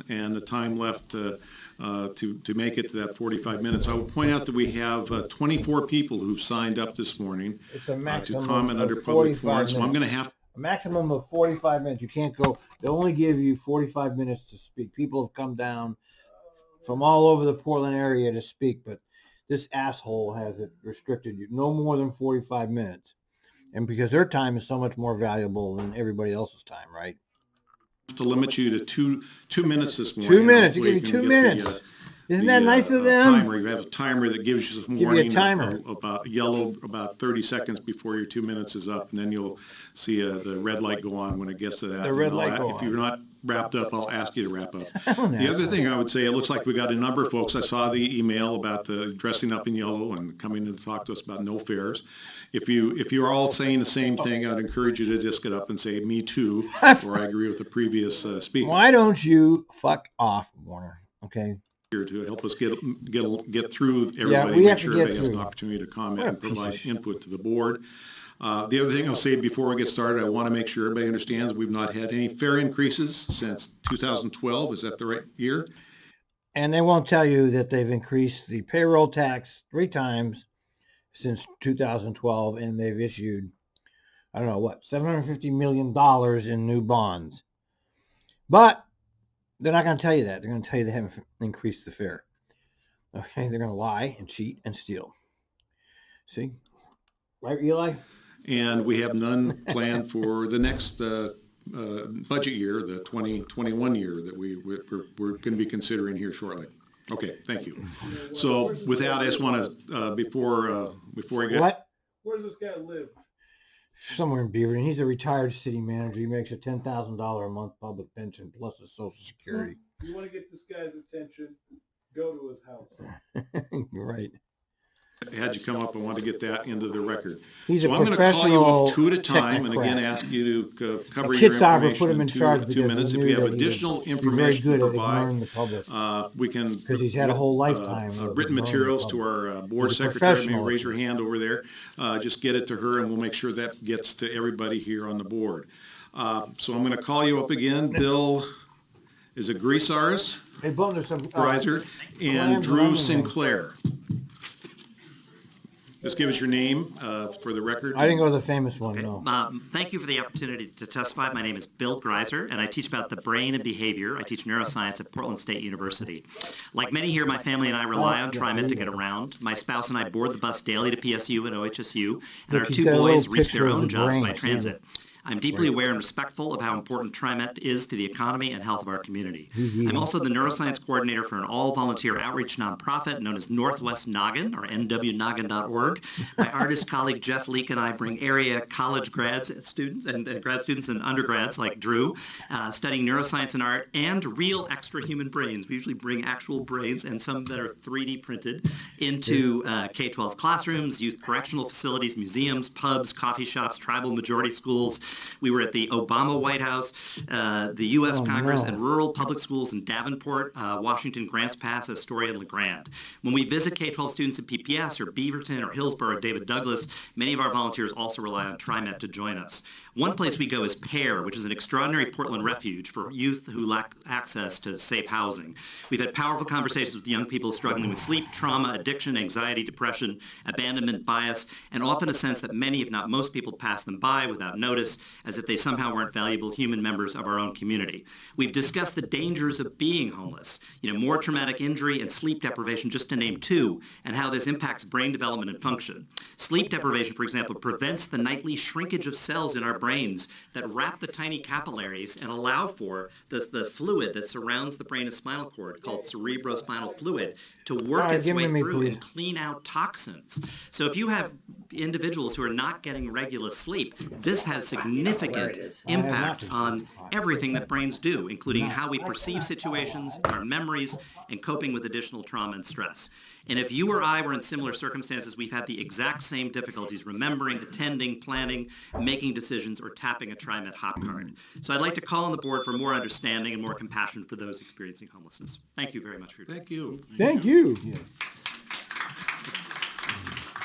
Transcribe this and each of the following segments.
and the time left to make it to that 45 minutes. I will point out that we have 24 people who've signed up this morning to comment under public forum. So I'm going to have a maximum of 45 minutes. You can't go. They only give you 45 minutes to speak. People have come down from all over the Portland area to speak, but this asshole has it restricted. You no more than 45 minutes, and because their time is so much more valuable than everybody else's time, right? To limit you to two minutes this morning. 2 minutes. You give me 2 minutes. Isn't that nice of them? Timer. You have a timer that gives you some warning about yellow about 30 seconds before your 2 minutes is up, and then you'll see the red light go on when it gets to that. The red light go on. If you're not wrapped up, I'll ask you to wrap up. The other thing I would say, it looks like we got a number of folks. I saw the email about the dressing up in yellow and coming in to talk to us about no fares. If you're all saying the same thing, I'd encourage you to just get up and say "me too," or "I agree with the previous speaker." Why don't you fuck off, Warner? Okay. Here to help us get through everybody, make sure everybody has an opportunity to comment and provide input to the board. The other thing I'll say before we get started, I want to make sure everybody understands we've not had any fare increases since 2012. Is that the right year? And they won't tell you that they've increased the payroll tax 3 times since 2012, and they've issued, I don't know what, $750 million in new bonds. But they're not going to tell you that. They're going to tell you they haven't increased the fare. Okay, they're going to lie and cheat and steal. See? Right, Eli? And we have none planned for the next budget year, the 2021 year that we're going to be considering here shortly. Okay, thank you. So with that, I just want to, before I get... What? Where does this guy live? Somewhere in Beaverton. He's a retired city manager. He makes a $10,000 a month public pension plus a Social Security. You want to get this guy's attention, go to his house. You're right. Had you come up, I want to get that into the record. So I'm going to call you up 2 at a time, and again ask you to cover your information in 2 minutes. If you have additional information to provide, we can because he's had a whole lifetime written materials to our board secretary. Maybe raise your hand over there. Just get it to her, and we'll make sure that gets to everybody here on the board. So I'm going to call you up again, Bill. Is it Greisaris? Hey, Bill, there's some Greiser and Drew Sinclair. Just give us your name for the record. I didn't go to the famous one, no. Thank you for the opportunity to testify. My name is Bill Greiser, and I teach about the brain and behavior. I teach neuroscience at Portland State University. Like many here, my family and I rely on TriMet to get around. My spouse and I board the bus daily to PSU and OHSU, and our 2 boys reach their own jobs by transit. I'm deeply aware and respectful of how important TriMet is to the economy and health of our community. I'm also the neuroscience coordinator for an all-volunteer outreach nonprofit known as Northwest Noggin, or nwnoggin.org. My artist colleague Jeff Leake and I bring area college students and grad students and undergrads like Drew, studying neuroscience and art and real extra human brains. We usually bring actual brains and some that are 3D printed into K-12 classrooms, youth correctional facilities, museums, pubs, coffee shops, tribal majority schools. We were at the Obama White House, the U.S. Congress, and rural public schools in Davenport, Washington, Grants Pass, Astoria, and LeGrand. When we visit K-12 students at PPS or Beaverton or Hillsborough or David Douglas, many of our volunteers also rely on TriMet to join us. One place we go is PAIR, which is an extraordinary Portland refuge for youth who lack access to safe housing. We've had powerful conversations with young people struggling with sleep, trauma, addiction, anxiety, depression, abandonment, bias, and often a sense that many, if not most people, pass them by without notice, as if they somehow weren't valuable human members of our own community. We've discussed the dangers of being homeless, more traumatic injury and sleep deprivation, just to name 2, and how this impacts brain development and function. Sleep deprivation, for example, prevents the nightly shrinkage of cells in our brains that wrap the tiny capillaries and allow for the fluid that surrounds the brain and spinal cord, called cerebrospinal fluid, to work its way through and clean out toxins. So if you have individuals who are not getting regular sleep, this has significant impact on everything that brains do, including how we perceive situations, our memories, and coping with additional trauma and stress. And if you or I were in similar circumstances, we've had the exact same difficulties remembering, attending, planning, making decisions, or tapping a TriMet hop card. So I'd like to call on the board for more understanding and more compassion for those experiencing homelessness. Thank you very much for your time. Thank you. Thank you. Yeah.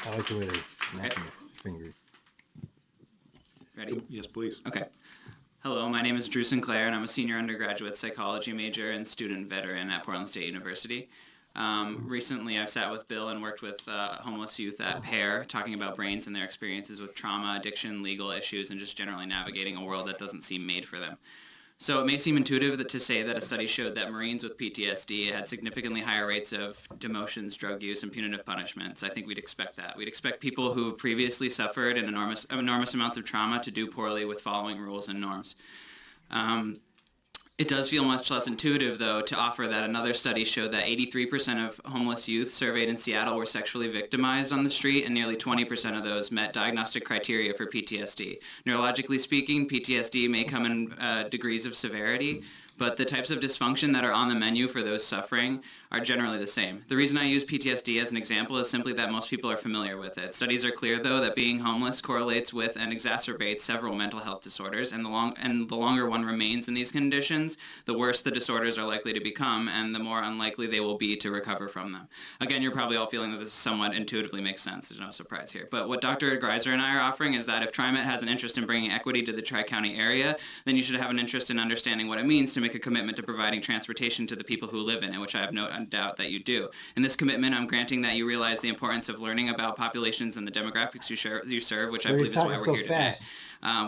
I like the way they snap your fingers. Ready? Yes, please. Okay. Hello, my name is Drew Sinclair, and I'm a senior undergraduate psychology major and student veteran at Portland State University. Recently, I've sat with Bill and worked with homeless youth at PAIR, talking about brains and their experiences with trauma, addiction, legal issues, and just generally navigating a world that doesn't seem made for them. So it may seem intuitive to say that a study showed that Marines with PTSD had significantly higher rates of demotions, drug use, and punitive punishments. I think we'd expect that. We'd expect people who previously suffered an enormous amounts of trauma to do poorly with following rules and norms. It does feel much less intuitive, though, to offer that another study showed that 83% of homeless youth surveyed in Seattle were sexually victimized on the street, and nearly 20% of those met diagnostic criteria for PTSD. Neurologically speaking, PTSD may come in degrees of severity, but the types of dysfunction that are on the menu for those suffering are generally the same. The reason I use PTSD as an example is simply that most people are familiar with it. Studies are clear, though, that being homeless correlates with and exacerbates several mental health disorders, and the longer one remains in these conditions, the worse the disorders are likely to become, and the more unlikely they will be to recover from them. Again, you're probably all feeling that this somewhat intuitively makes sense. There's no surprise here. But what Dr. Greiser and I are offering is that if TriMet has an interest in bringing equity to the Tri-County area, then you should have an interest in understanding what it means to make a commitment to providing transportation to the people who live in it, which I have no doubt that you do. In this commitment, I'm granting that you realize the importance of learning about populations and the demographics you serve, which I believe is why we're here today.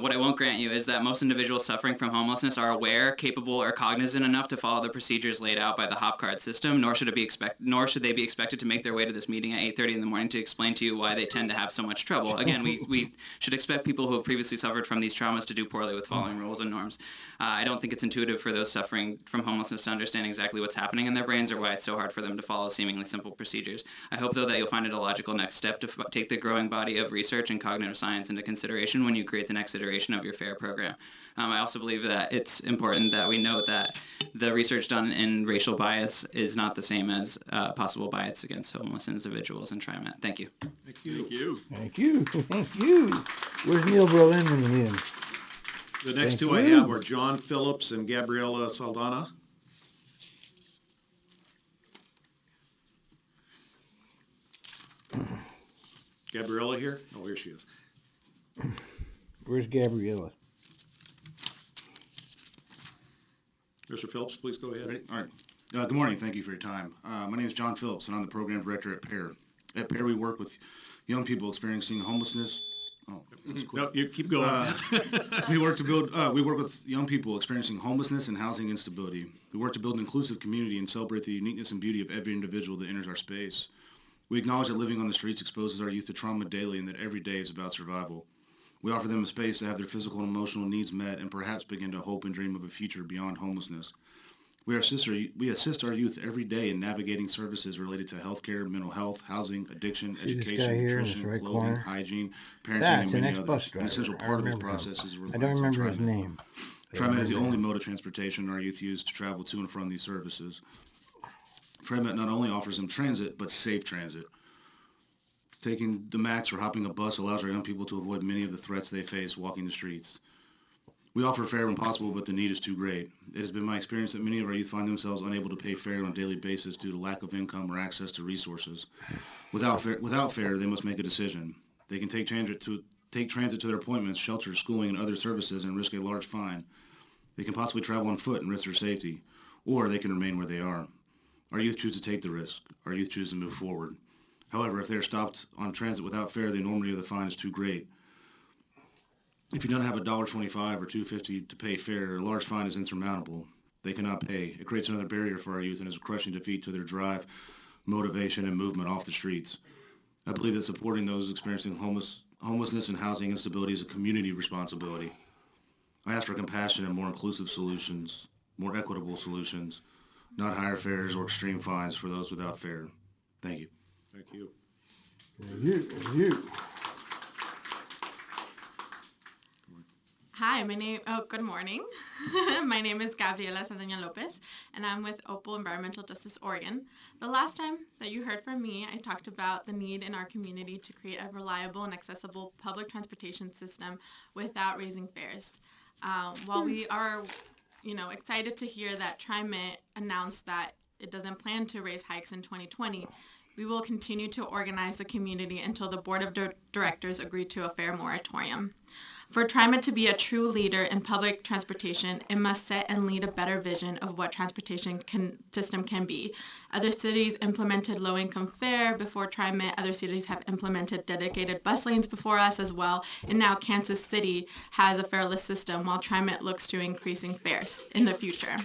What I won't grant you is that most individuals suffering from homelessness are aware, capable, or cognizant enough to follow the procedures laid out by the Hop Card system, nor should they be expected to make their way to this meeting at 8:30 in the morning to explain to you why they tend to have so much trouble. Again, we should expect people who have previously suffered from these traumas to do poorly with following rules and norms. I don't think it's intuitive for those suffering from homelessness to understand exactly what's happening in their brains or why it's so hard for them to follow seemingly simple procedures. I hope, though, that you'll find it a logical next step to take the growing body of research and cognitive science into consideration when you create the next iteration of your FAIR program. I also believe that it's important that we note that the research done in racial bias is not the same as possible bias against homeless individuals in TriMet. Thank you. Thank you. Thank you. Thank you. Where's Neil Berlin when you need him? The next two I have are John Phillips and Gabriela Saldana. Gabriela here? Oh, here she is. Where's Gabriela? Mr. Phillips, please go ahead. Ready? All right. Good morning. Thank you for your time. My name is John Phillips, and I'm the program director at PAIR. At PAIR, we work with young people experiencing homelessness. Oh, that's quick. No, you keep going. We work with young people experiencing homelessness and housing instability. We work to build an inclusive community and celebrate the uniqueness and beauty of every individual that enters our space. We acknowledge that living on the streets exposes our youth to trauma daily and that every day is about survival. We offer them a space to have their physical and emotional needs met and perhaps begin to hope and dream of a future beyond homelessness. We assist our youth every day in navigating services related to healthcare, mental health, housing, addiction, education, nutrition, clothing, hygiene, parenting, and many others. An essential part of this process is a reliance I don't remember on his TriMet. name. TriMet is the only mode of transportation our youth use to travel to and from these services. TriMet not only offers them transit, but safe transit. Taking the MAX or hopping a bus allows our young people to avoid many of the threats they face walking the streets. We offer fare when possible, but the need is too great. It has been my experience that many of our youth find themselves unable to pay fare on a daily basis due to lack of income or access to resources. Without fare, they must make a decision. They can take transit to their appointments, shelters, schooling, and other services and risk a large fine. They can possibly travel on foot and risk their safety, or they can remain where they are. Our youth choose to take the risk. Our youth choose to move forward. However, if they are stopped on transit without fare, the enormity of the fine is too great. If you don't have $1.25 or $2.50 to pay fare, a large fine is insurmountable. They cannot pay. It creates another barrier for our youth and is a crushing defeat to their drive, motivation, and movement off the streets. I believe that supporting those experiencing homelessness and housing instability is a community responsibility. I ask for compassion and more inclusive solutions, more equitable solutions, not higher fares or extreme fines for those without fare. Thank you. Thank you. Thank you. Hi, good morning. My name is Gabriela Saldana Lopez, and I'm with Opal Environmental Justice Oregon. The last time that you heard from me, I talked about the need in our community to create a reliable and accessible public transportation system without raising fares. While we are, excited to hear that TriMet announced that it doesn't plan to raise hikes in 2020, we will continue to organize the community until the board of directors agree to a fare moratorium. For TriMet to be a true leader in public transportation, it must set and lead a better vision of what transportation system can be. Other cities implemented low-income fare before TriMet. Other cities have implemented dedicated bus lanes before us as well. And now Kansas City has a fareless system, while TriMet looks to increasing fares in the future.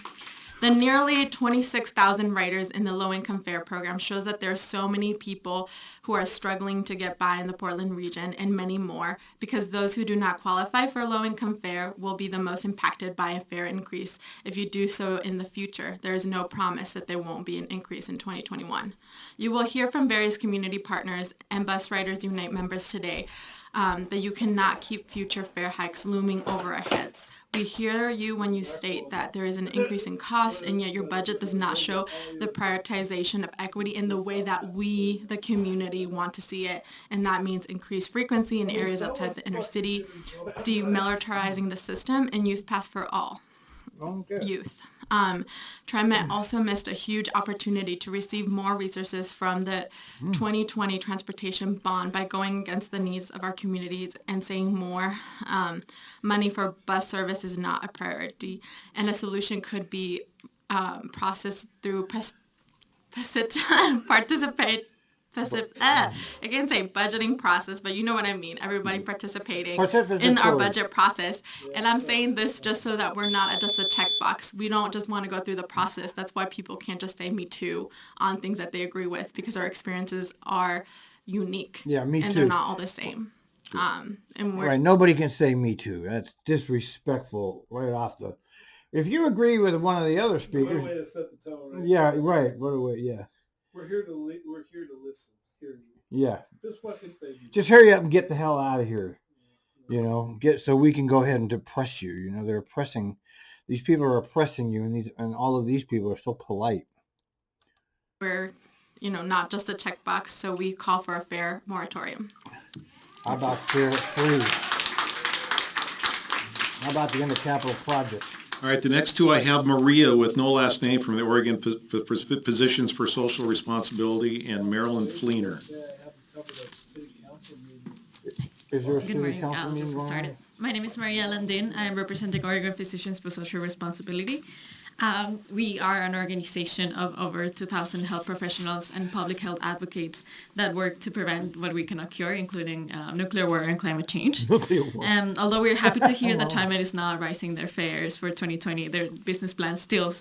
The nearly 26,000 riders in the low-income fare program shows that there are so many people who are struggling to get by in the Portland region, and many more, because those who do not qualify for low-income fare will be the most impacted by a fare increase. If you do so in the future, there is no promise that there won't be an increase in 2021. You will hear from various community partners and Bus Riders Unite members today that you cannot keep future fare hikes looming over our heads. We hear you when you state that there is an increase in cost, and yet your budget does not show the prioritization of equity in the way that we, the community, want to see it. And that means increased frequency in areas outside the inner city, demilitarizing the system, and Youth Pass for all youth. TriMet also missed a huge opportunity to receive more resources from the 2020 transportation bond by going against the needs of our communities and saying more money for bus service is not a priority, and a solution could be processed through I can't say budgeting process, but you know what I mean. Everybody participating in our budget process. And I'm saying this just so that we're not just a checkbox. We don't just want to go through the process. That's why people can't just say me too on things that they agree with, because our experiences are unique. Yeah, me and too. they're not all the same. And we're Right, nobody can say me too. That's disrespectful right off the... If you agree with one of the other What a speakers... way to set the tone, right? Yeah, right. What a way, yeah. We're here to listen. Hear you. Yeah. Just fucking say you. Just hurry up and get the hell out of here. You know, so we can go ahead and depress you. You know, they're oppressing... These people are oppressing you, and all of these people are so polite. We're, not just a checkbox, so we call for a fair moratorium. How about fare free? How about the Intercapital Project? All right, the next two I have Maria with no last name from the Oregon Physicians for Social Responsibility, and Marilyn Fleener. Is there a Good city morning. council I'll meeting just going start on? it. My name is Maria Landin. I am representing Oregon Physicians for Social Responsibility. We are an organization of over 2,000 health professionals and public health advocates that work to prevent what we cannot cure, including nuclear war and climate change. Although we're happy to hear that TriMet is not raising their fares for 2020, their business plan still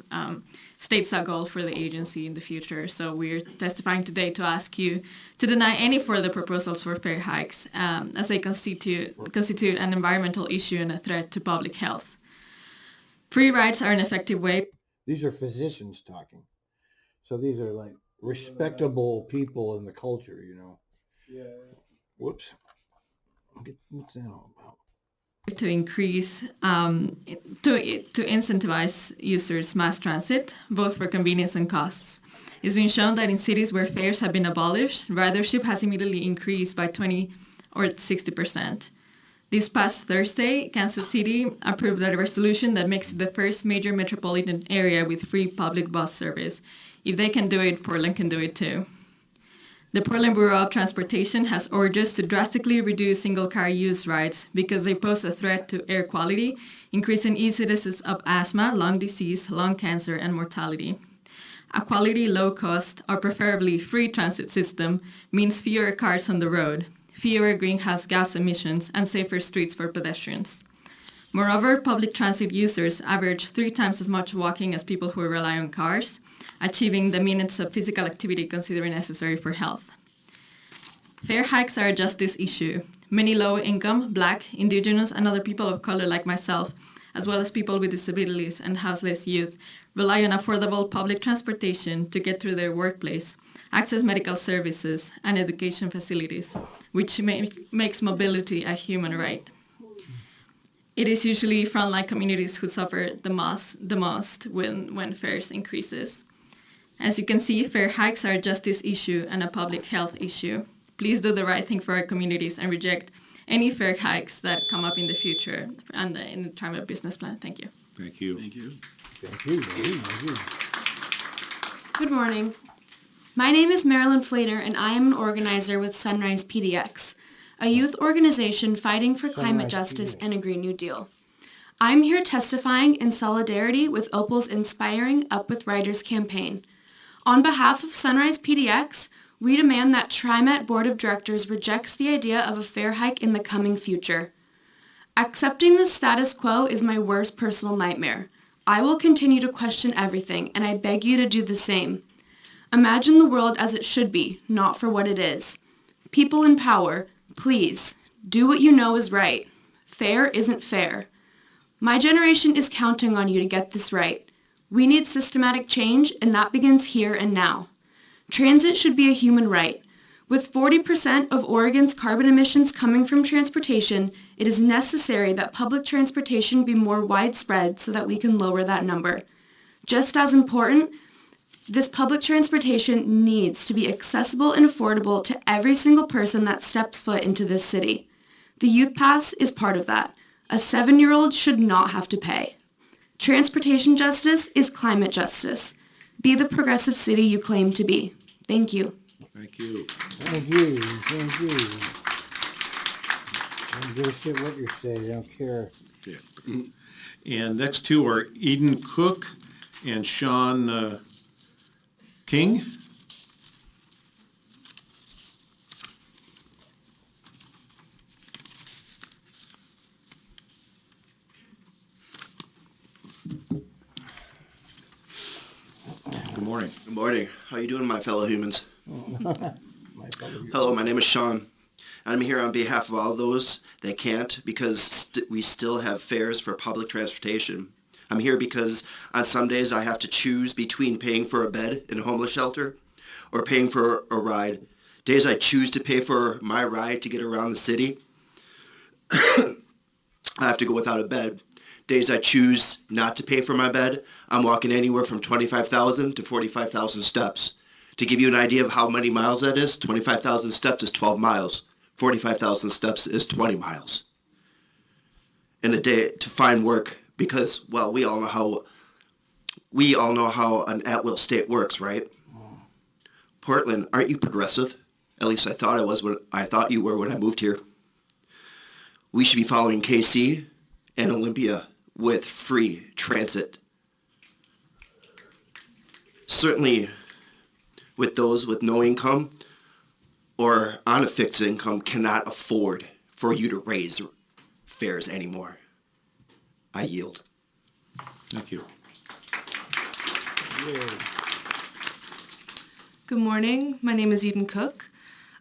states a goal for the agency in the future. So we're testifying today to ask you to deny any further proposals for fare hikes as they constitute an environmental issue and a threat to public health. Free rides are an effective way. These are physicians talking. So these are like respectable people in the culture, you know. Yeah. Whoops. What's that all about? To increase, to incentivize users mass transit, both for convenience and costs. It's been shown that in cities where fares have been abolished, ridership has immediately increased by 20 or 60%. This past Thursday, Kansas City approved a resolution that makes it the first major metropolitan area with free public bus service. If they can do it, Portland can do it too. The Portland Bureau of Transportation has urged to drastically reduce single-car use rides because they pose a threat to air quality, increasing incidences of asthma, lung disease, lung cancer, and mortality. A quality, low-cost, or preferably free transit system means fewer cars on the road, fewer greenhouse gas emissions, and safer streets for pedestrians. Moreover, public transit users average 3 times as much walking as people who rely on cars, achieving the minutes of physical activity considered necessary for health. Fare hikes are a justice issue. Many low-income, Black, Indigenous, and other people of color like myself, as well as people with disabilities and houseless youth, rely on affordable public transportation to get through their workplace, access medical services, and education facilities, which makes mobility a human right. It is usually frontline communities who suffer the most when fares increases. As you can see, fare hikes are a justice issue and a public health issue. Please do the right thing for our communities and reject any fare hikes that come up in the future and in the TriMet business plan. Thank you. Thank you. Thank you. Thank you. Thank you. Good morning. My name is Marilyn Fleener, and I am an organizer with Sunrise PDX, a youth organization fighting for climate justice and a Green New Deal. I'm here testifying in solidarity with Opal's Inspiring Up with Riders campaign. On behalf of Sunrise PDX, we demand that TriMet Board of Directors rejects the idea of a fare hike in the coming future. Accepting the status quo is my worst personal nightmare. I will continue to question everything, and I beg you to do the same. Imagine the world as it should be, not for what it is. People in power, please, do what you know is right. Fair isn't fair. My generation is counting on you to get this right. We need systematic change, and that begins here and now. Transit should be a human right. With 40% of Oregon's carbon emissions coming from transportation, it is necessary that public transportation be more widespread so that we can lower that number. Just as important, this public transportation needs to be accessible and affordable to every single person that steps foot into this city. The Youth Pass is part of that. A 7-year-old should not have to pay. Transportation justice is climate justice. Be the progressive city you claim to be. Thank you. Thank you. Thank you. Thank you. I don't give a shit what you say. I don't care. Yeah. And next two are Eden Cook and Sean King. Good morning. Good morning. How you doing, my fellow humans? Hello, my name is Sean. I'm here on behalf of all those that can't because we still have fares for public transportation. I'm here because on some days I have to choose between paying for a bed in a homeless shelter or paying for a ride. Days I choose to pay for my ride to get around the city, I have to go without a bed. Days I choose not to pay for my bed, I'm walking anywhere from 25,000 to 45,000 steps. To give you an idea of how many miles that is, 25,000 steps is 12 miles. 45,000 steps is 20 miles. In a day to find work because, well, we all know how an at-will state works, right? Portland, aren't you progressive? At least I thought you were when I moved here. We should be following KC and Olympia with free transit. Certainly with those with no income or on a fixed income cannot afford for you to raise fares anymore. I yield. Thank you. Good morning. My name is Eden Cook.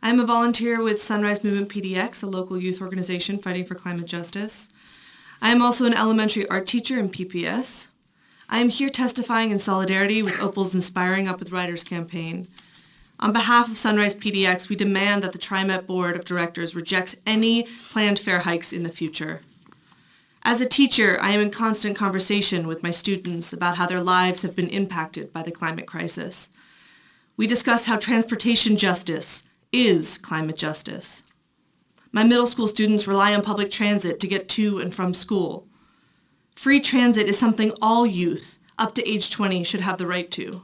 I'm a volunteer with Sunrise Movement PDX, a local youth organization fighting for climate justice. I am also an elementary art teacher in PPS. I am here testifying in solidarity with Opal's Inspiring Up with Riders campaign. On behalf of Sunrise PDX, we demand that the TriMet Board of Directors rejects any planned fare hikes in the future. As a teacher, I am in constant conversation with my students about how their lives have been impacted by the climate crisis. We discuss how transportation justice is climate justice. My middle school students rely on public transit to get to and from school. Free transit is something all youth up to age 20 should have the right to.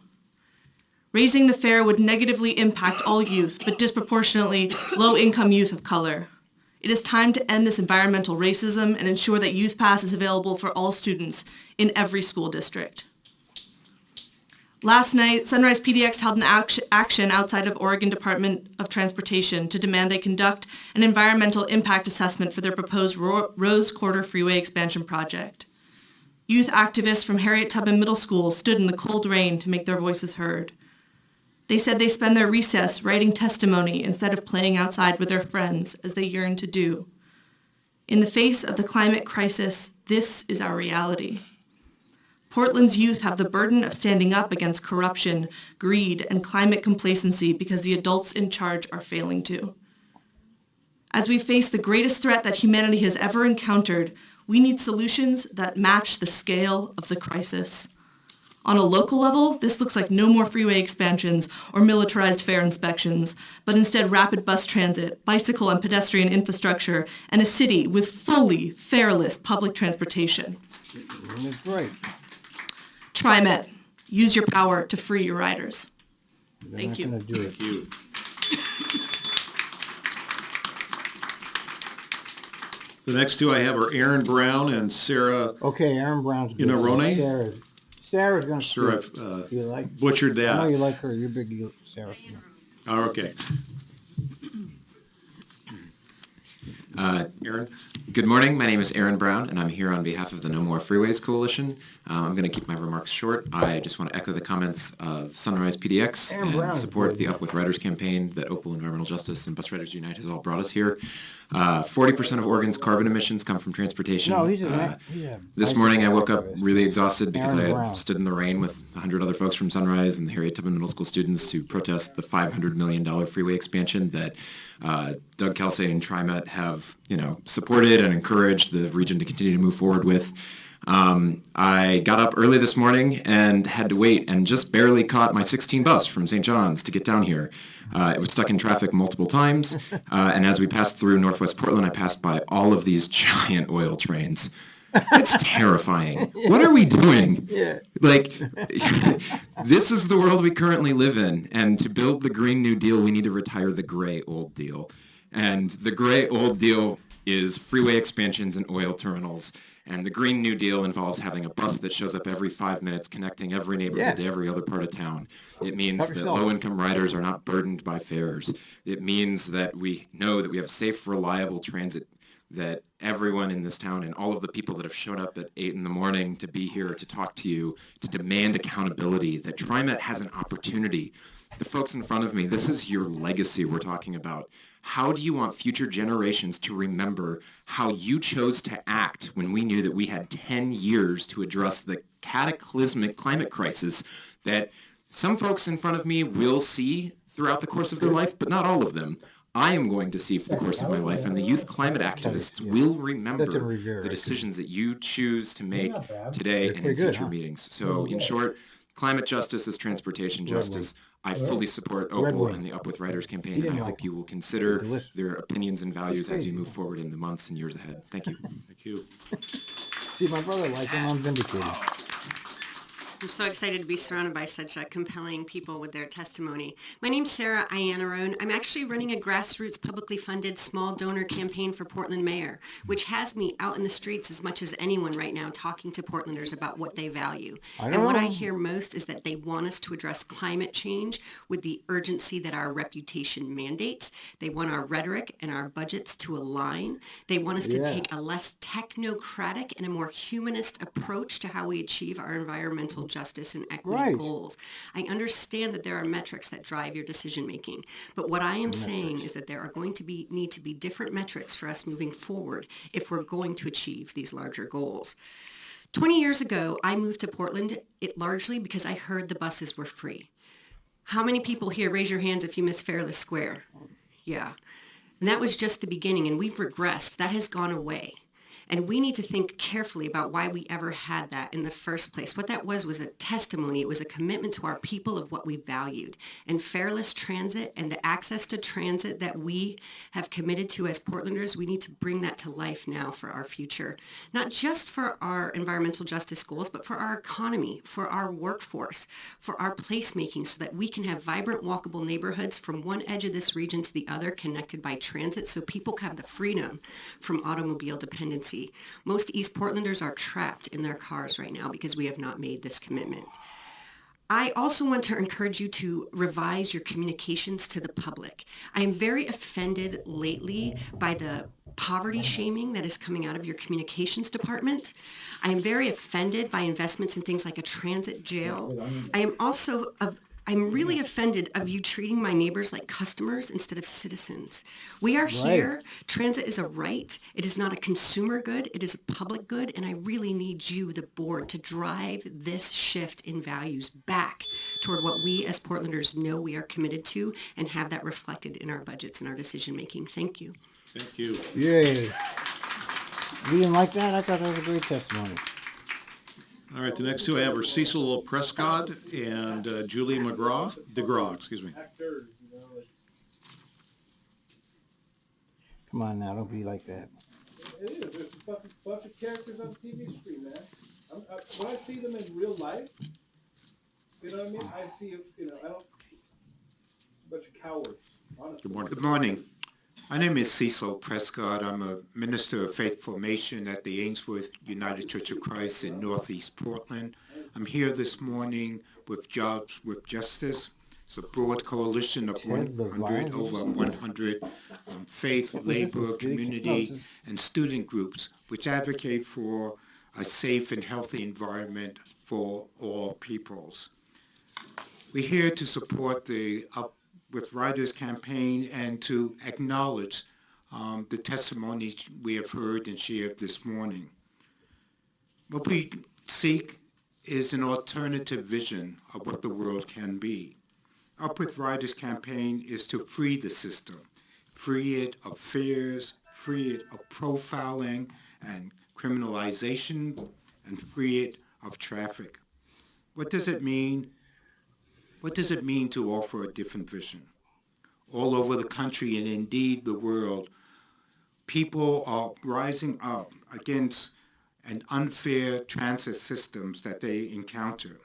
Raising the fare would negatively impact all youth, but disproportionately low-income youth of color. It is time to end this environmental racism and ensure that Youth Pass is available for all students in every school district. Last night, Sunrise PDX held an action outside of Oregon Department of Transportation to demand they conduct an environmental impact assessment for their proposed Rose Quarter Freeway expansion project. Youth activists from Harriet Tubman Middle School stood in the cold rain to make their voices heard. They said they spend their recess writing testimony instead of playing outside with their friends as they yearn to do. In the face of the climate crisis, this is our reality. Portland's youth have the burden of standing up against corruption, greed, and climate complacency because the adults in charge are failing to. As we face the greatest threat that humanity has ever encountered, we need solutions that match the scale of the crisis. On a local level, this looks like no more freeway expansions or militarized fare inspections, but instead rapid bus transit, bicycle and pedestrian infrastructure, and a city with fully fareless public transportation. That's right. TriMet, use your power to free your riders. Thank you. Thank you. The next two I have are Aaron Brown and Sarah. Okay, Aaron Brown's good. Iannarone? Sarah's going to Sure, speak. I've You like? butchered I know that. you like her. You're big Sarah. Oh, okay. Aaron? Good morning. My name is Aaron Brown, and I'm here on behalf of the No More Freeways Coalition. I'm going to keep my remarks short. I just want to echo the comments of Sunrise PDX and support the Up With Riders campaign that Opal Environmental Justice and Bus Riders Unite has all brought us here. 40% of Oregon's carbon emissions come from transportation. No, this morning I woke up really exhausted because I had stood in the rain with 100 other folks from Sunrise and the Harriet Tubman Middle School students to protest the $500 million freeway expansion that Doug Kelsey and TriMet have, supported and encouraged the region to continue to move forward with. I got up early this morning and had to wait and just barely caught my 16 bus from St. John's to get down here. It was stuck in traffic multiple times, and as we passed through Northwest Portland, I passed by all of these giant oil trains. It's terrifying. What are we doing? Yeah. This is the world we currently live in, and to build the Green New Deal, we need to retire the gray old deal. And the gray old deal is freeway expansions and oil terminals. And the Green New Deal involves having a bus that shows up every 5 minutes, connecting every neighborhood to every other part of town. It means that low-income riders are not burdened by fares. It means that we know that we have safe, reliable transit, that everyone in this town and all of the people that have shown up at 8 in the morning to be here to talk to you, to demand accountability, that TriMet has an opportunity. The folks in front of me, this is your legacy we're talking about. How do you want future generations to remember how you chose to act when we knew that we had 10 years to address the cataclysmic climate crisis that some folks in front of me will see throughout the course of their life, but not all of them. I am going to see for the course of my life, and the youth climate activists will remember the decisions that you choose to make today and in future meetings. So in short, climate justice is transportation justice. I fully support Opal and the Up With Riders campaign, and I hope you will consider their opinions and values as you move forward in the months and years ahead. Thank you. Thank you. See, my brother likes him. I'm vindicated. I'm so excited to be surrounded by such compelling people with their testimony. My name's Sarah Iannarone. I'm actually running a grassroots publicly funded small donor campaign for Portland Mayor, which has me out in the streets as much as anyone right now talking to Portlanders about what they value. And what I hear most is that they want us to address climate change with the urgency that our reputation mandates. They want our rhetoric and our budgets to align. They want us to take a less technocratic and a more humanist approach to how we achieve our environmental justice and equity goals. I understand that there are metrics that drive your decision making, but what I am saying is that there are going to need to be different metrics for us moving forward if we're going to achieve these larger goals. 20 years ago, I moved to Portland largely because I heard the buses were free. How many people here, raise your hands if you miss Fairless Square? Yeah. And that was just the beginning, and we've regressed. That has gone away. And we need to think carefully about why we ever had that in the first place. What that was a testimony. It was a commitment to our people of what we valued. And fareless transit and the access to transit that we have committed to as Portlanders, we need to bring that to life now for our future. Not just for our environmental justice goals, but for our economy, for our workforce, for our placemaking, so that we can have vibrant, walkable neighborhoods from one edge of this region to the other connected by transit, so people have the freedom from automobile dependency. Most East Portlanders are trapped in their cars right now because we have not made this commitment. I also want to encourage you to revise your communications to the public. I am very offended lately by the poverty shaming that is coming out of your communications department. I am very offended by investments in things like a transit jail. I'm really offended of you treating my neighbors like customers instead of citizens. We are here. Transit is a right. It is not a consumer good. It is a public good. And I really need you, the board, to drive this shift in values back toward what we as Portlanders know we are committed to and have that reflected in our budgets and our decision making. Thank you. Thank you. Yay. You didn't like that? I thought that was a great testimony. All right, the next two I have are Cecil Prescott and Julie DeGraw, excuse me. Come on now, don't be like that. It is. It's a bunch of characters on the TV screen, man. When I see them in real life, you know what I mean? I see, I don't, it's a bunch of cowards, honestly. Good morning. Good morning. My name is Cecil Prescott. I'm a minister of faith formation at the Ainsworth United Church of Christ in Northeast Portland. I'm here this morning with Jobs with Justice. It's a broad coalition of over 100 faith, labor, community, and student groups which advocate for a safe and healthy environment for all peoples. We're here to support the Up with Riders campaign and to acknowledge the testimonies we have heard and shared this morning. What we seek is an alternative vision of what the world can be. Up with Riders campaign is to free the system, free it of fears, free it of profiling and criminalization, and free it of traffic. What does it mean? What does it mean to offer a different vision? All over the country and indeed the world, people are rising up against an unfair transit systems that they encounter.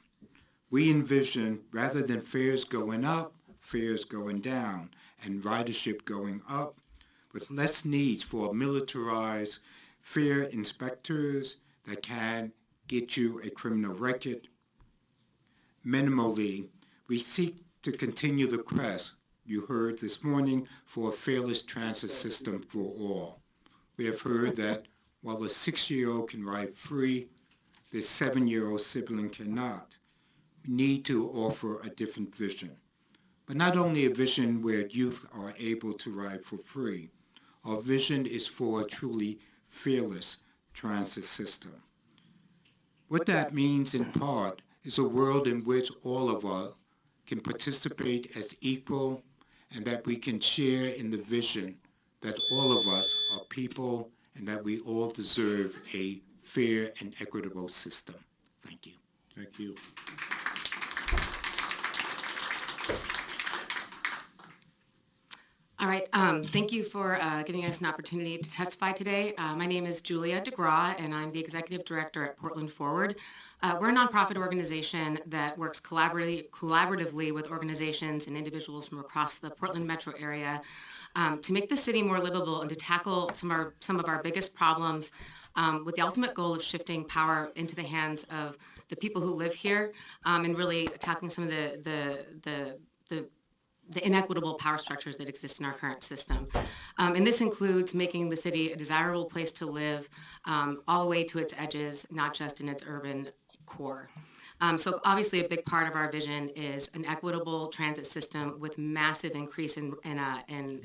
We envision, rather than fares going up, fares going down, and ridership going up, with less needs for militarized fare inspectors that can get you a criminal record. Minimally, we seek to continue the quest you heard this morning for a fearless transit system for all. We have heard that while a 6-year-old can ride free, the 7-year-old sibling cannot. We need to offer a different vision, but not only a vision where youth are able to ride for free. Our vision is for a truly fearless transit system. What that means in part is a world in which all of us can participate as equal and that we can share in the vision that all of us are people and that we all deserve a fair and equitable system. Thank you. Thank you. All right, thank you for giving us an opportunity to testify today. My name is Julia DeGraw, and I'm the Executive Director at Portland Forward. We're a nonprofit organization that works collaboratively with organizations and individuals from across the Portland metro area to make the city more livable and to tackle some of our biggest problems with the ultimate goal of shifting power into the hands of the people who live here and really tackling some of the inequitable power structures that exist in our current system. And this includes making the city a desirable place to live all the way to its edges, not just in its urban core. So obviously a big part of our vision is an equitable transit system with massive increase in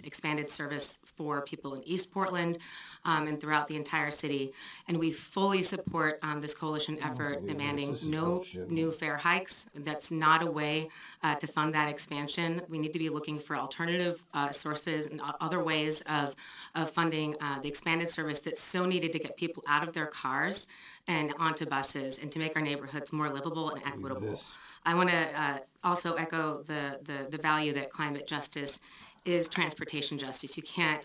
expanded service for people in East Portland and throughout the entire city. And we fully support this coalition effort demanding no new fare hikes. That's not a way to fund that expansion. We need to be looking for alternative sources and other ways of funding the expanded service that's so needed to get people out of their cars and onto buses and to make our neighborhoods more livable and equitable. I want to also echo the value that climate justice is transportation justice. You can't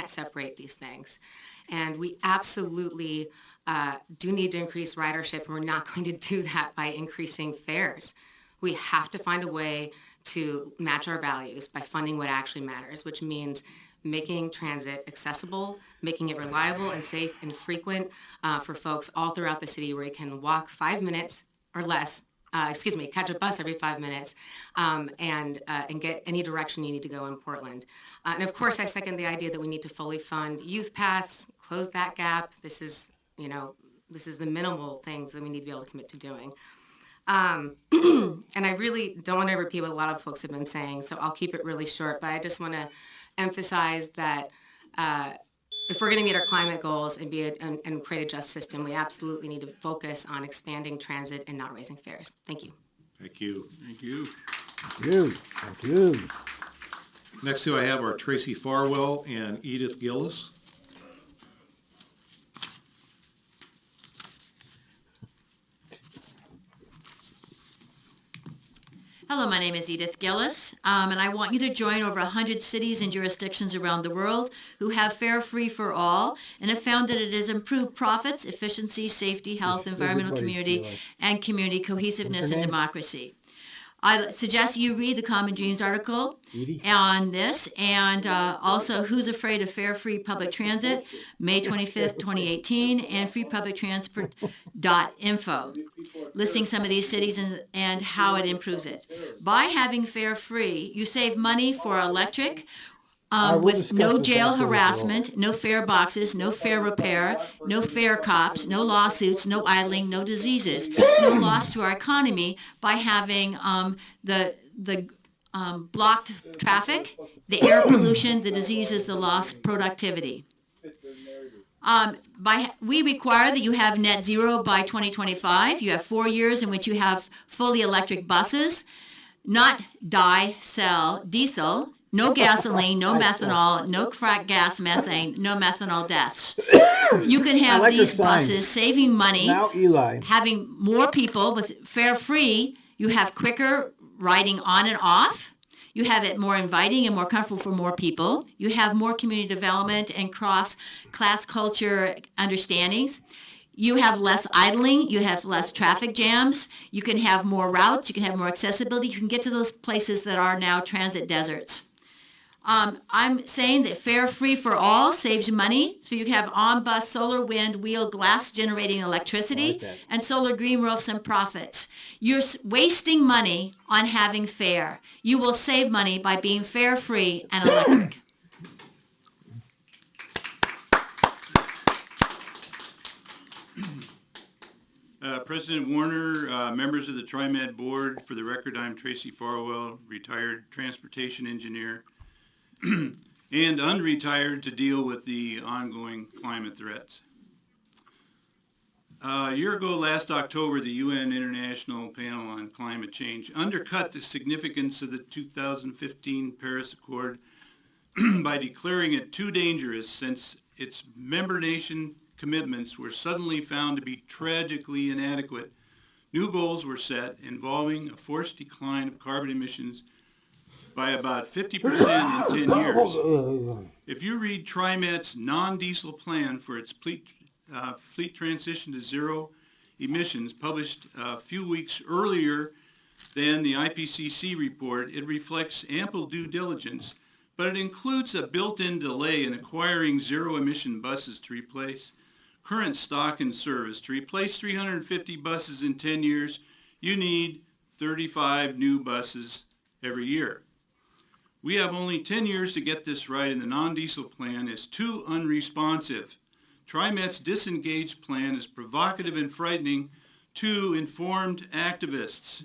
separate these things. And we absolutely do need to increase ridership. We're not going to do that by increasing fares. We have to find a way to match our values by funding what actually matters, which means making transit accessible, making it reliable and safe and frequent for folks all throughout the city where you can walk 5 minutes or less, catch a bus every 5 minutes and get any direction you need to go in Portland. And of course, I second the idea that we need to fully fund Youth Pass, close that gap. This is the minimal things that we need to be able to commit to doing. And I really don't want to repeat what a lot of folks have been saying, so I'll keep it really short, but I just want to emphasize that if we're going to meet our climate goals and and create a just system, we absolutely need to focus on expanding transit and not raising fares. Thank you. Thank you. Thank you. Thank you. Thank you. Next two I have are Tracy Farwell and Edith Gillis. Hello, my name is Edith Gillis, and I want you to join over 100 cities and jurisdictions around the world who have fare free for all and have found that it has improved profits, efficiency, safety, health, environmental community, and community cohesiveness and democracy. I suggest you read the Common Dreams article on this, and also Who's Afraid of Fare Free Public Transit, May 25th, 2018, and freepublictransport.info, listing some of these cities and how it improves it. By having fare free, you save money for electric, with no jail harassment, no fare boxes, no fare repair, no fare cops, no lawsuits, no idling, no diseases, no loss to our economy by having the blocked traffic, the air pollution, the diseases, the lost productivity. We require that you have net zero by 2025. You have 4 years in which you have fully electric buses, not diesel. No gasoline, no methanol, no frack gas methane, no methanol deaths. You can have these buses saving money, having more people with fare free. You have quicker riding on and off. You have it more inviting and more comfortable for more people. You have more community development and cross-class culture understandings. You have less idling, you have less traffic jams, you can have more routes, you can have more accessibility, you can get to those places that are now transit deserts. I'm saying that fare free for all saves money, so you can have on-bus solar, wind, wheel, glass generating electricity, and solar green roofs and profits. You're wasting money on having fare. You will save money by being fare free and electric. President Warner, members of the TriMet board, for the record, I'm Tracy Farwell, retired transportation engineer and unretired to deal with the ongoing climate threats. A year ago, last October, the UN International Panel on Climate Change undercut the significance of the 2015 Paris Accord by declaring it too dangerous since its member nation commitments were suddenly found to be tragically inadequate. New goals were set involving a forced decline of carbon emissions by about 50% in 10 years. If you read TriMet's non-diesel plan for its fleet transition to zero emissions, published a few weeks earlier than the IPCC report, it reflects ample due diligence, but it includes a built-in delay in acquiring zero-emission buses to replace current stock and service. To replace 350 buses in 10 years, you need 35 new buses every year. We have only 10 years to get this right, and the non-diesel plan is too unresponsive. TriMet's disengaged plan is provocative and frightening to informed activists.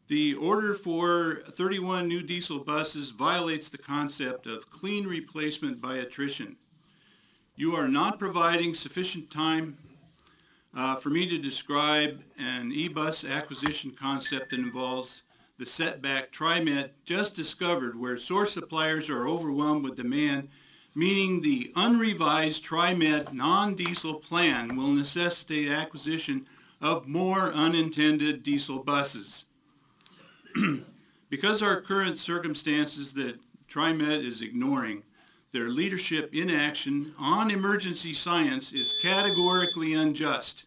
The order for 31 new diesel buses violates the concept of clean replacement by attrition. You are not providing sufficient time for me to describe an e-bus acquisition concept that involves the setback TriMet just discovered, where source suppliers are overwhelmed with demand, meaning the unrevised TriMet non-diesel plan will necessitate acquisition of more unintended diesel buses. Because our current circumstances that TriMet is ignoring, their leadership inaction on emergency science is categorically unjust.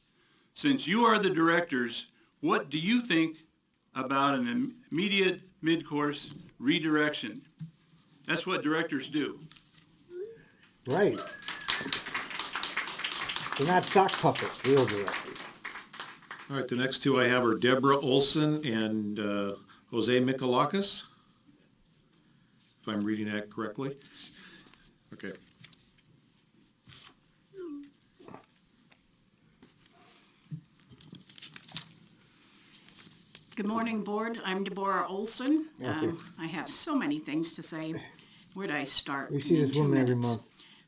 Since you are the directors, what do you think about an immediate mid-course redirection? That's what directors do. Right. They're not sock puppets, real directors. All right, the next two I have are Deborah Olson and Jose Michalakis, if I'm reading that correctly. Okay. Good morning, board. I'm Deborah Olson. I have so many things to say. Where do I start? We see this woman every month.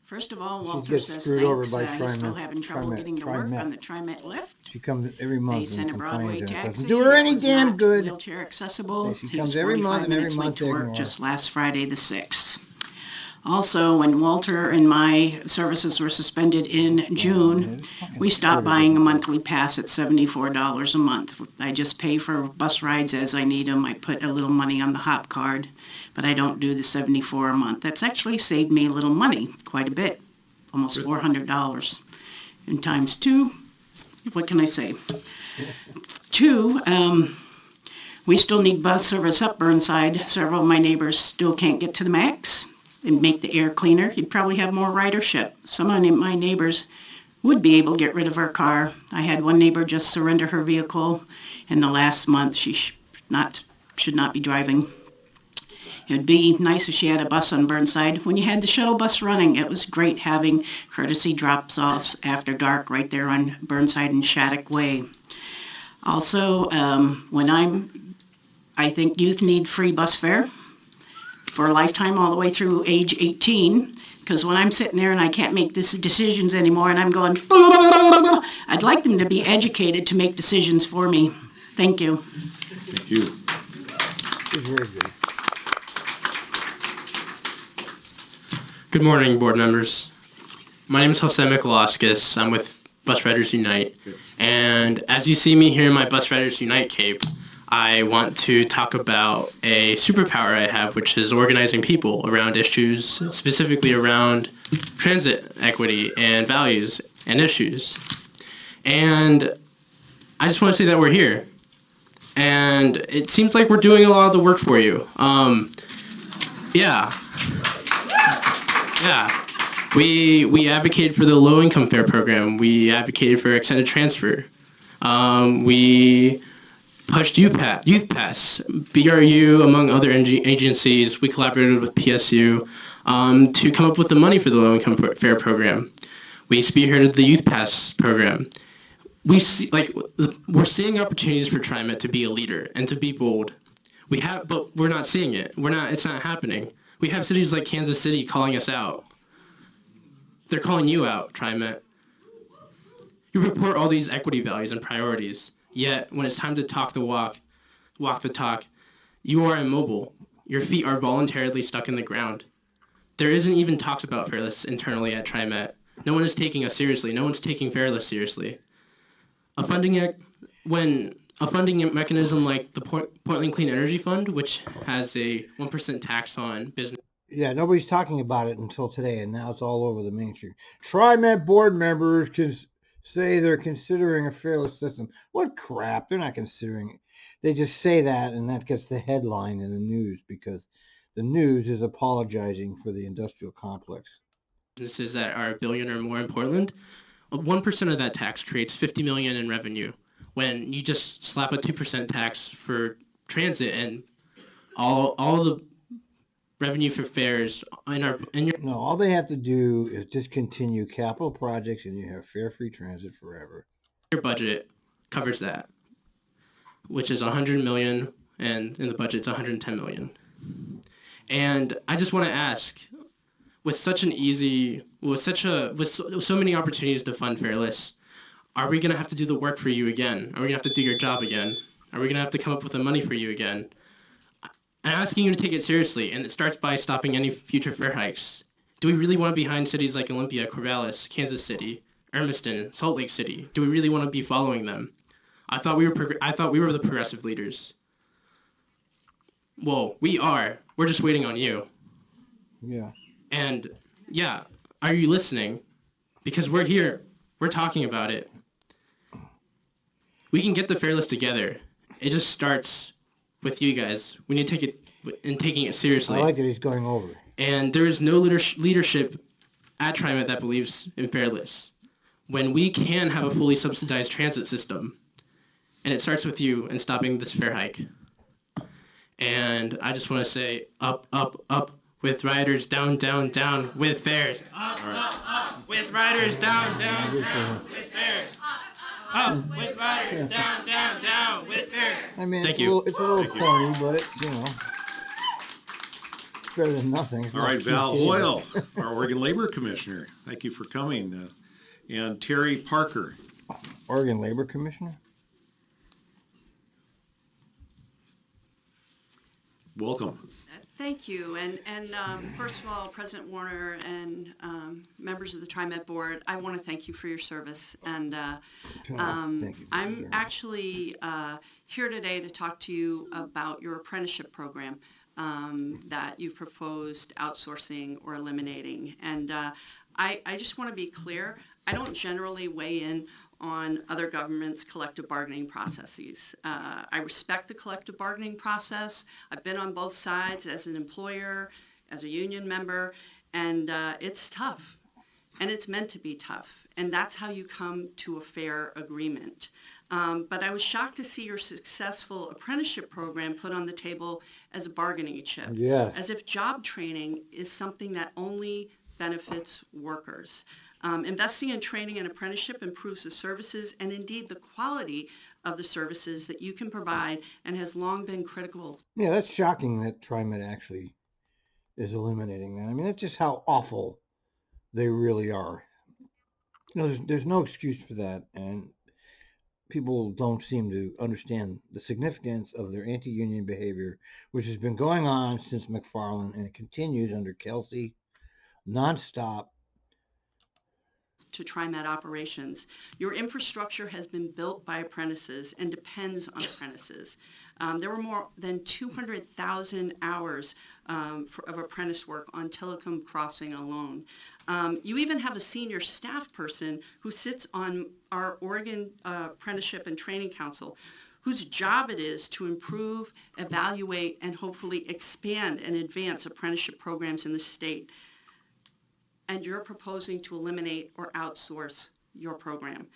First of all, She Walter gets says screwed over thanks. by He's still TriMet, having trouble getting to work on the TriMet lift. She comes every month. They sent a Broadway taxi. Doesn't do her any was damn not good. Wheelchair accessible. Yeah, she He comes was every 45 month and every minutes late month to taking work her just last Friday the 6th. Also, when Walter and my services were suspended in June, we stopped buying a monthly pass at $74 a month. I just pay for bus rides as I need them. I put a little money on the hop card, but I don't do the $74 a month. That's actually saved me a little money, quite a bit, almost $400. And times two, what can I say? 2, we still need bus service up Burnside. Several of my neighbors still can't get to the max and make the air cleaner. You'd probably have more ridership. Some of my neighbors would be able to get rid of her car. I had one neighbor just surrender her vehicle in the last month. She should not be driving. It would be nice if she had a bus on Burnside. When you had the shuttle bus running, it was great having courtesy drops-offs after dark right there on Burnside and Shattuck Way. Also, I think youth need free bus fare for a lifetime all the way through age 18. Because when I'm sitting there and I can't make decisions anymore and I'm going, blah, blah, blah, blah, blah, I'd like them to be educated to make decisions for me. Thank you. Thank you. It's very good. Good morning, board members. My name is Jose Mikolaskis. I'm with Bus Riders Unite. And as you see me here in my Bus Riders Unite cape, I want to talk about a superpower I have, which is organizing people around issues, specifically around transit equity and values and issues. And I just want to say that we're here. And it seems like we're doing a lot of the work for you. Yeah. We advocated for the low-income fare program. We advocated for extended transfer. We pushed Youth Pass, BRU, among other agencies. We collaborated with PSU to come up with the money for the low-income fare program. We spearheaded the Youth Pass program. We're seeing opportunities for TriMet to be a leader and to be bold. But we're not seeing it. It's not happening. We have cities like Kansas City calling us out. They're calling you out, TriMet. You report all these equity values and priorities, yet when it's time to talk the walk the talk, you are immobile. Your feet are voluntarily stuck in the ground. There isn't even talks about fairness internally at TriMet. No one is taking us seriously. No one's taking fairness seriously. A funding mechanism like the Portland Clean Energy Fund, which has a 1% tax on business. Yeah, nobody's talking about it until today, and now it's all over the mainstream. TriMet board members can say they're considering a fairless system. What crap? They're not considering it. They just say that, and that gets the headline in the news because the news is apologizing for the industrial complex. Businesses that are $1 billion or more in Portland, 1% of that tax creates $50 million in revenue. When you just slap a 2% tax for transit and all the revenue for fares No, all they have to do is discontinue capital projects and you have fare-free transit forever. Your budget covers that, which is $100 million, and in the budget it's $110 million. And I just want to ask, with so many opportunities to fund fairless, are we going to have to do the work for you again? Are we going to have to do your job again? Are we going to have to come up with the money for you again? I'm asking you to take it seriously, and it starts by stopping any future fare hikes. Do we really want to be behind cities like Olympia, Corvallis, Kansas City, Hermiston, Salt Lake City? Do we really want to be following them? I thought we were the progressive leaders. Well, we are. We're just waiting on you. Yeah. And yeah, are you listening? Because we're here. We're talking about it. We can get the fairless together. It just starts with you guys. We need to take it and taking it seriously. I like that he's going over. And there is no leadership at TriMet that believes in fairless. When we can have a fully subsidized transit system, and it starts with you and stopping this fare hike. And I just want to say, up, up, up with riders, down, down, down with fares. Up, up with riders, down, down, down with fares. Up with riders, down, down, down with fares. I mean, Thank you. It's a little corny, but it's, it's better than nothing. All right, Val Hoyle, our Oregon Labor Commissioner. Thank you for coming. And Terry Parker. Oregon Labor Commissioner? Welcome. Thank you. And first of all, President Warner and members of the TriMet board, I want to thank you for your service. And Thank you. I'm actually here today to talk to you about your apprenticeship program that you've proposed outsourcing or eliminating. And I just want to be clear, I don't generally weigh in on other governments' collective bargaining processes. I respect the collective bargaining process. I've been on both sides as an employer, as a union member, and it's tough. And it's meant to be tough. And that's how you come to a fair agreement. But I was shocked to see your successful apprenticeship program put on the table as a bargaining chip. Yeah. As if job training is something that only benefits workers. Investing in training and apprenticeship improves the services and indeed the quality of the services that you can provide and has long been critical. Yeah, that's shocking that TriMet actually is eliminating that. I mean, that's just how awful they really are. You know, there's no excuse for that, and people don't seem to understand the significance of their anti-union behavior, which has been going on since McFarland, and it continues under Kelsey, nonstop. To TriMet operations. Your infrastructure has been built by apprentices and depends on apprentices. There were more than 200,000 hours of apprentice work on Telecom Crossing alone. You even have a senior staff person who sits on our Oregon Apprenticeship and Training Council, whose job it is to improve, evaluate, and hopefully expand and advance apprenticeship programs in the state. And you're proposing to eliminate or outsource your program.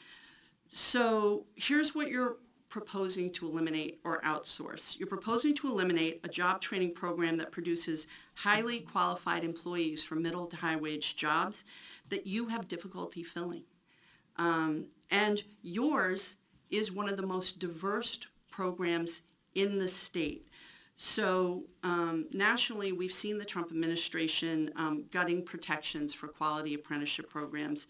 So here's what you're proposing to eliminate or outsource. You're proposing to eliminate a job training program that produces highly qualified employees for middle to high wage jobs that you have difficulty filling. And yours is one of the most diverse programs in the state. So nationally, we've seen the Trump administration gutting protections for quality apprenticeship programs.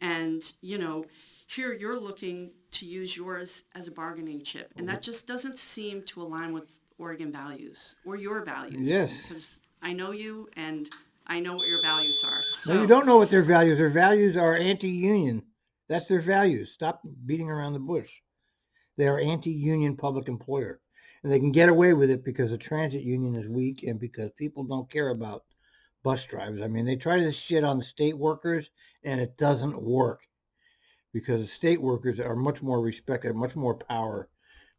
And, you know, here you're looking to use yours as a bargaining chip. And that just doesn't seem to align with Oregon values or your values. Yes. Because I know you and I know what your values are. So, No, you don't know what their values are. Their values are anti-union. That's their values. Stop beating around the bush. They are anti-union public employer. And they can get away with it because the transit union is weak and because people don't care about bus drivers. I mean, they try this shit on the state workers and it doesn't work because the state workers are much more respected, much more power.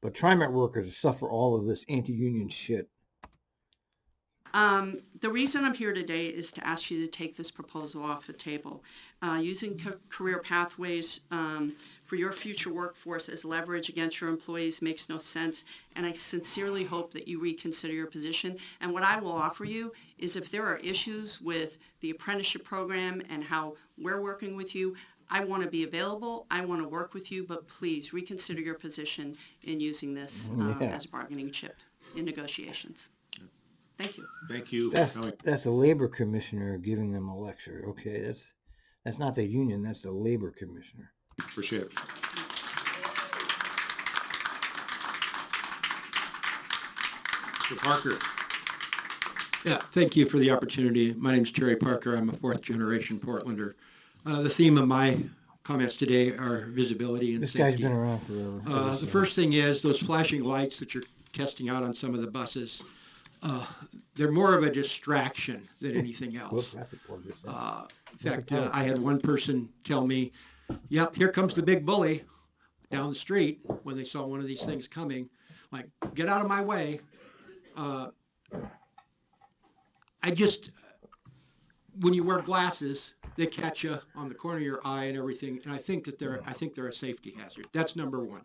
But TriMet workers suffer all of this anti-union shit. The reason I'm here today is to ask you to take this proposal off the table. Using career pathways for your future workforce as leverage against your employees makes no sense, and I sincerely hope that you reconsider your position. And what I will offer you is if there are issues with the apprenticeship program and how we're working with you, I want to be available, I want to work with you, but please reconsider your position in using this as a bargaining chip in negotiations. Thank you. Thank you. That's the labor commissioner giving them a lecture. Okay, that's not the union. That's the labor commissioner. Appreciate it. Mr. Parker. Yeah, thank you for the opportunity. My name is Terry Parker. I'm a fourth-generation Portlander. The theme of my comments today are visibility and safety. This guy's been around forever. The first thing is those flashing lights that you're testing out on some of the buses. They're more of a distraction than anything else. In fact, I had one person tell me, yep, here comes the big bully down the street when they saw one of these things coming. Like, get out of my way. When you wear glasses, they catch you on the corner of your eye and everything, and I think they're a safety hazard. That's number one.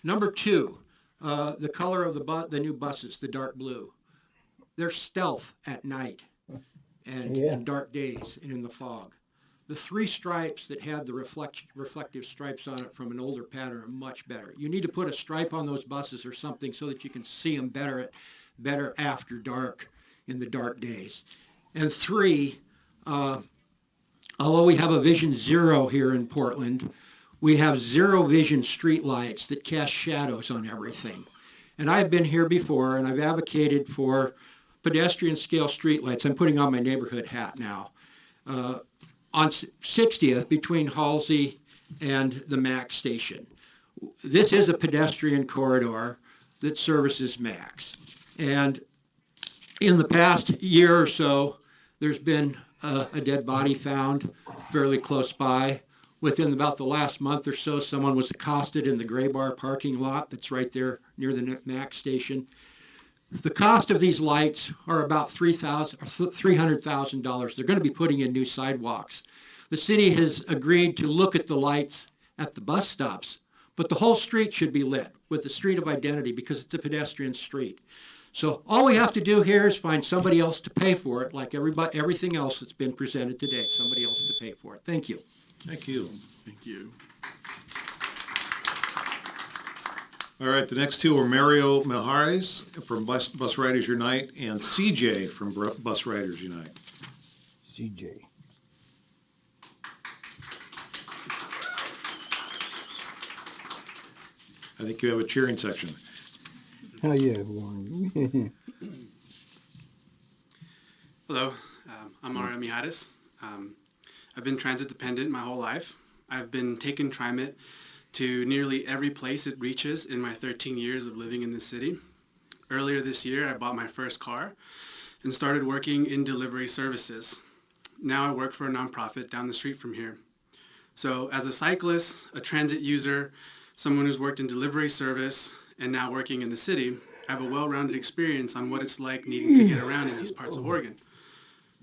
Number two, the color of the new buses, the dark blue. They're stealth at night and in dark days and in the fog. The three stripes that had the reflective stripes on it from an older pattern are much better. You need to put a stripe on those buses or something so that you can see them better after dark in the dark days. And three, although we have a Vision Zero here in Portland, we have zero vision street lights that cast shadows on everything. And I've been here before and I've advocated for pedestrian scale streetlights. I'm putting on my neighborhood hat now. On 60th between Halsey and the Max station. This is a pedestrian corridor that services Max. And in the past year or so, there's been a dead body found fairly close by within about the last month or so, someone was accosted in the Gray Bar parking lot that's right there near the MAC station. The cost of these lights are about $300,000. They're going to be putting in new sidewalks. The city has agreed to look at the lights at the bus stops, but the whole street should be lit with the street of identity because it's a pedestrian street. So all we have to do here is find somebody else to pay for it, like everything else that's been presented today, somebody else to pay for it. Thank you. Thank you. Thank you. All right, the next two are Mario Mijares from Bus Riders Unite and CJ from Bus Riders Unite. CJ. I think you have a cheering section. Oh, yeah, Warren. Hello, I'm Mario Mijares. I've been transit dependent my whole life. I've been taking TriMet to nearly every place it reaches in my 13 years of living in the city. Earlier this year, I bought my first car and started working in delivery services. Now I work for a nonprofit down the street from here. So as a cyclist, a transit user, someone who's worked in delivery service, and now working in the city, I have a well-rounded experience on what it's like needing to get around in these parts of Oregon.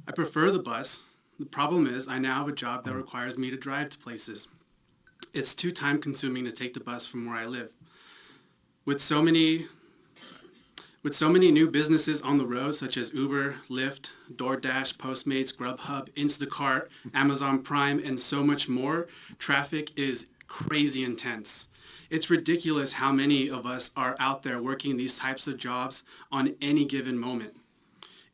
I prefer the bus. The problem is I now have a job that requires me to drive to places. It's too time-consuming to take the bus from where I live. With so many new businesses on the road, such as Uber, Lyft, DoorDash, Postmates, Grubhub, Instacart, Amazon Prime, and so much more, traffic is crazy intense. It's ridiculous how many of us are out there working these types of jobs on any given moment.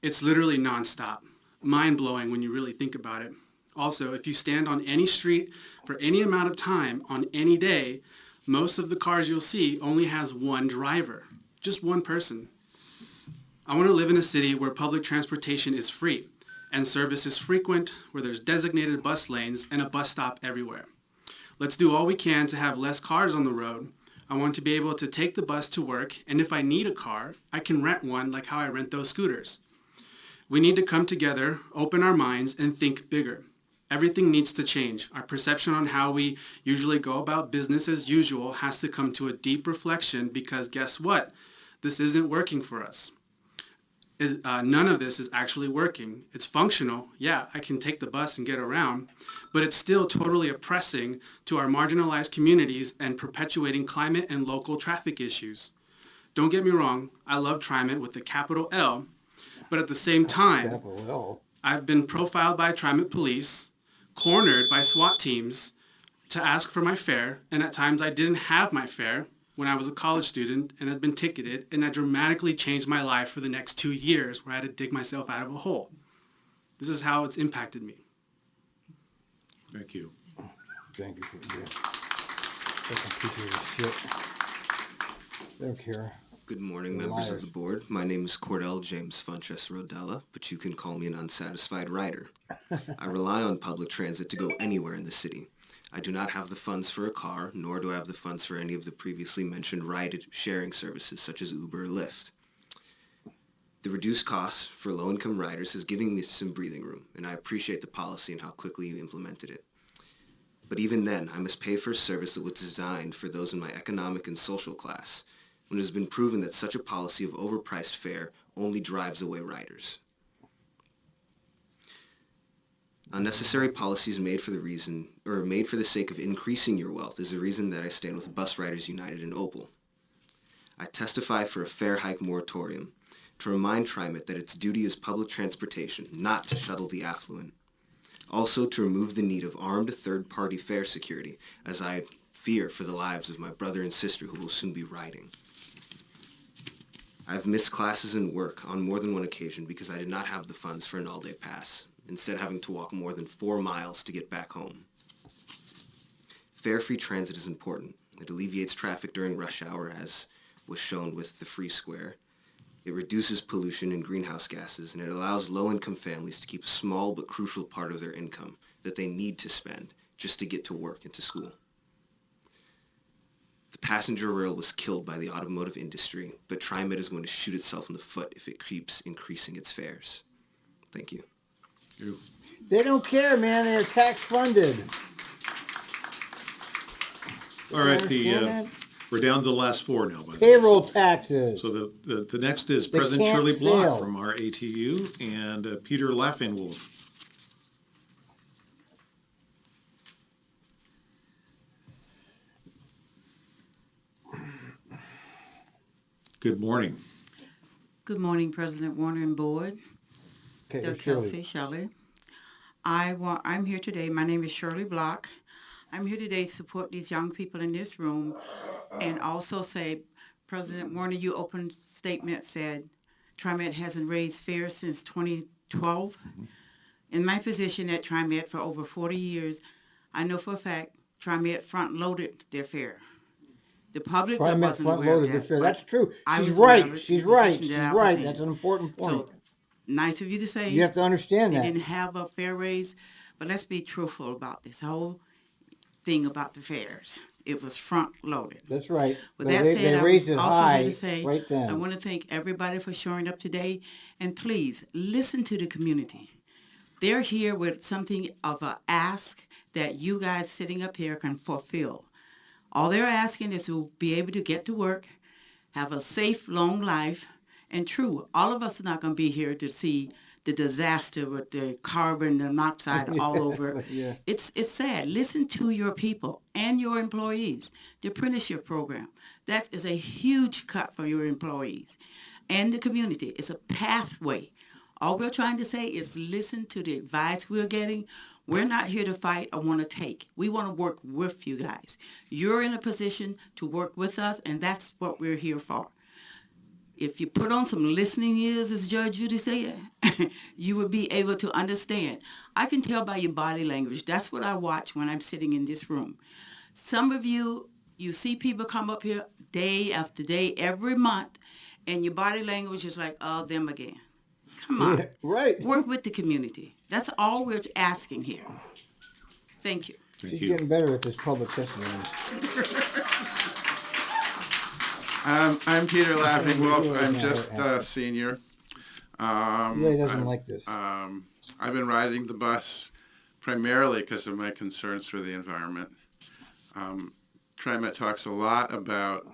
It's literally nonstop. Mind-blowing when you really think about it. Also, if you stand on any street for any amount of time on any day, most of the cars you'll see only has one driver, just one person. I want to live in a city where public transportation is free and service is frequent, where there's designated bus lanes and a bus stop everywhere. Let's do all we can to have less cars on the road. I want to be able to take the bus to work, and if I need a car, I can rent one like how I rent those scooters. We need to come together, open our minds, and think bigger. Everything needs to change. Our perception on how we usually go about business as usual has to come to a deep reflection because guess what? This isn't working for us. None of this is actually working. It's functional. Yeah, I can take the bus and get around, but it's still totally oppressing to our marginalized communities and perpetuating climate and local traffic issues. Don't get me wrong, I love TriMet with the capital L, but at the same time, I've been profiled by TriMet police, cornered by SWAT teams to ask for my fare, and at times I didn't have my fare when I was a college student and had been ticketed, and that dramatically changed my life for the next 2 years where I had to dig myself out of a hole. This is how it's impacted me. Thank you. Thank you for your fucking piece of shit. They don't care. Good morning, members of the board. My name is Cordell James Funches Rodella, but you can call me an unsatisfied rider. I rely on public transit to go anywhere in the city. I do not have the funds for a car, nor do I have the funds for any of the previously mentioned ride-sharing services such as Uber or Lyft. The reduced costs for low-income riders is giving me some breathing room, and I appreciate the policy and how quickly you implemented it. But even then, I must pay for a service that was designed for those in my economic and social class, when it has been proven that such a policy of overpriced fare only drives away riders. Unnecessary policies made for the sake of increasing your wealth is the reason that I stand with Bus Riders United in Opal. I testify for a fare hike moratorium to remind TriMet that its duty is public transportation, not to shuttle the affluent. Also to remove the need of armed third-party fare security, as I fear for the lives of my brother and sister who will soon be riding. I've missed classes and work on more than one occasion because I did not have the funds for an all-day pass, instead having to walk more than 4 miles to get back home. Fare-free transit is important. It alleviates traffic during rush hour, as was shown with the Free Square. It reduces pollution and greenhouse gases, and it allows low-income families to keep a small but crucial part of their income that they need to spend just to get to work and to school. The passenger rail was killed by the automotive industry, but TriMet is going to shoot itself in the foot if it keeps increasing its fares. Thank you. They don't care, man. They're tax funded. All right, we're down to the last four now. By the way. Payroll taxes. So the next is They President can't Shirley Block fail. from our ATU and Peter Laffenwolf. Good morning. Good morning, President Warner and Board. Okay, Dr. Kelsey, Shelley. I'm here today. My name is Shirley Block. I'm here today to support these young people in this room and also say, President Warner, you opened statement said TriMet hasn't raised fares since 2012. In my position at TriMet for over 40 years, I know for a fact TriMet front-loaded their fare. The public that wasn't aware of that. That's true. I She's was aware of right. it, She's the right. position She's that I was right. in. That's an important point. So, nice of you to say. You have to understand they that. didn't have a fare raise, but let's be truthful about this whole thing about the fares. It was front-loaded. That's right. With But that they said, raised it I'm also high here to say right then. I want to thank everybody for showing up today, and please listen to the community. They're here with something of a ask that you guys sitting up here can fulfill. All they're asking is to be able to get to work, have a safe, long life, and true, all of us are not going to be here to see the disaster with the carbon monoxide all over. Yeah. It's sad. Listen to your people and your employees. The apprenticeship program, that is a huge cut for your employees. And the community, it's a pathway. All we're trying to say is listen to the advice we're getting. We're not here to fight or want to take. We want to work with you guys. You're in a position to work with us, and that's what we're here for. If you put on some listening ears, as Judge Judy said, you would be able to understand. I can tell by your body language. That's what I watch when I'm sitting in this room. Some of you, you see people come up here day after day, every month, and your body language is like, oh, them again. Come on. Yeah, right. Work with the community. That's all we're asking here. Thank you. She's getting better at this public testimonies. I'm Peter Laffenwolf. I'm just a senior. He doesn't like this. I've been riding the bus primarily because of my concerns for the environment. TriMet talks a lot about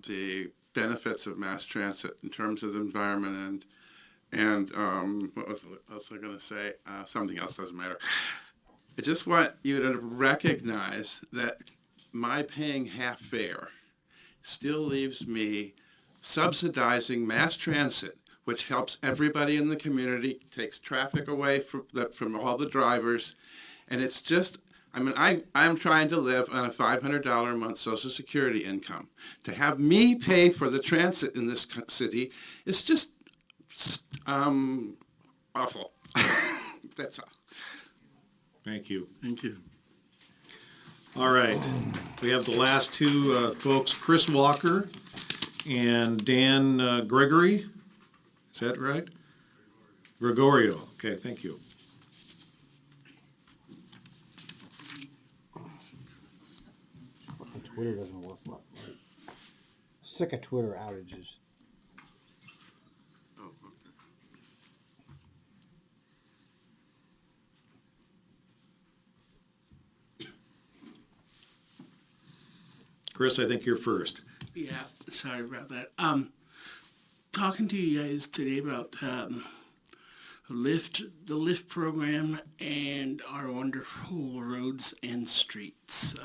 the benefits of mass transit in terms of the environment and what was I going to say? Something else, doesn't matter. I just want you to recognize that my paying half fare still leaves me subsidizing mass transit, which helps everybody in the community, takes traffic away from all the drivers. And it's just, I mean, I'm trying to live on a $500 a month Social Security income. To have me pay for the transit in this city is just awful. That's all. Thank you. Thank you. All right. We have the last two folks, Chris Walker and Dan Gregory. Is that right? Gregorio. Okay, thank you. Twitter doesn't work well. Sick of Twitter outages. Chris, I think you're first. Yeah, sorry about that. Talking to you guys today about the LIFT program and our wonderful roads and streets.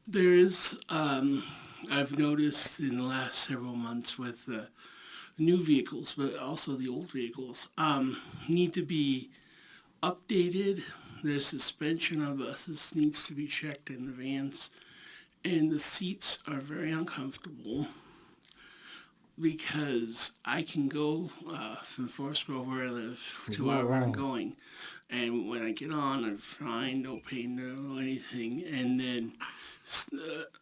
There is, I've noticed in the last several months with new vehicles, but also the old vehicles, need to be updated. Their suspension on buses needs to be checked in the vans. And the seats are very uncomfortable because I can go from Forest Grove, where I live, to wherever I'm going. And when I get on, I'm fine, no pain, no anything. And then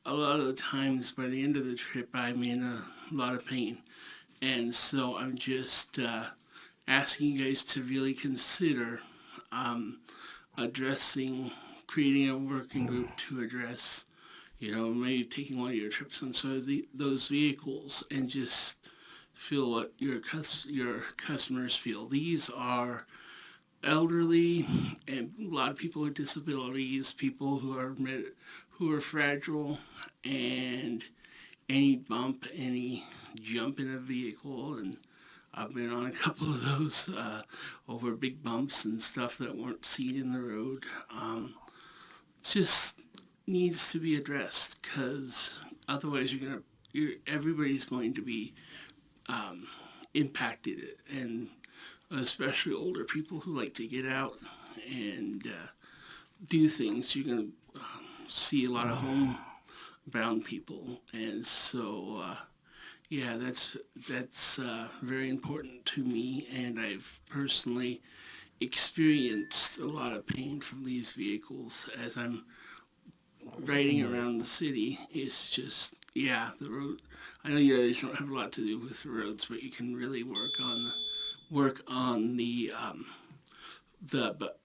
a lot of the times by the end of the trip, I'm in a lot of pain. And so I'm just asking you guys to really consider creating a working group to address, maybe taking one of your trips on some of those vehicles and just feel what your customers feel. These are elderly and a lot of people with disabilities, people who who are fragile, and any bump, any jump in a vehicle, and I've been on a couple of those over big bumps and stuff that weren't seen in the road. Just needs to be addressed, because otherwise everybody's going to be impacted, and especially older people who like to get out and do things. You're going to see a lot of homebound people, and so yeah, that's very important to me, and I've personally experienced a lot of pain from these vehicles as I'm riding around the city. It's just, yeah, the road. I know you guys don't have a lot to do with the roads, but you can really work on the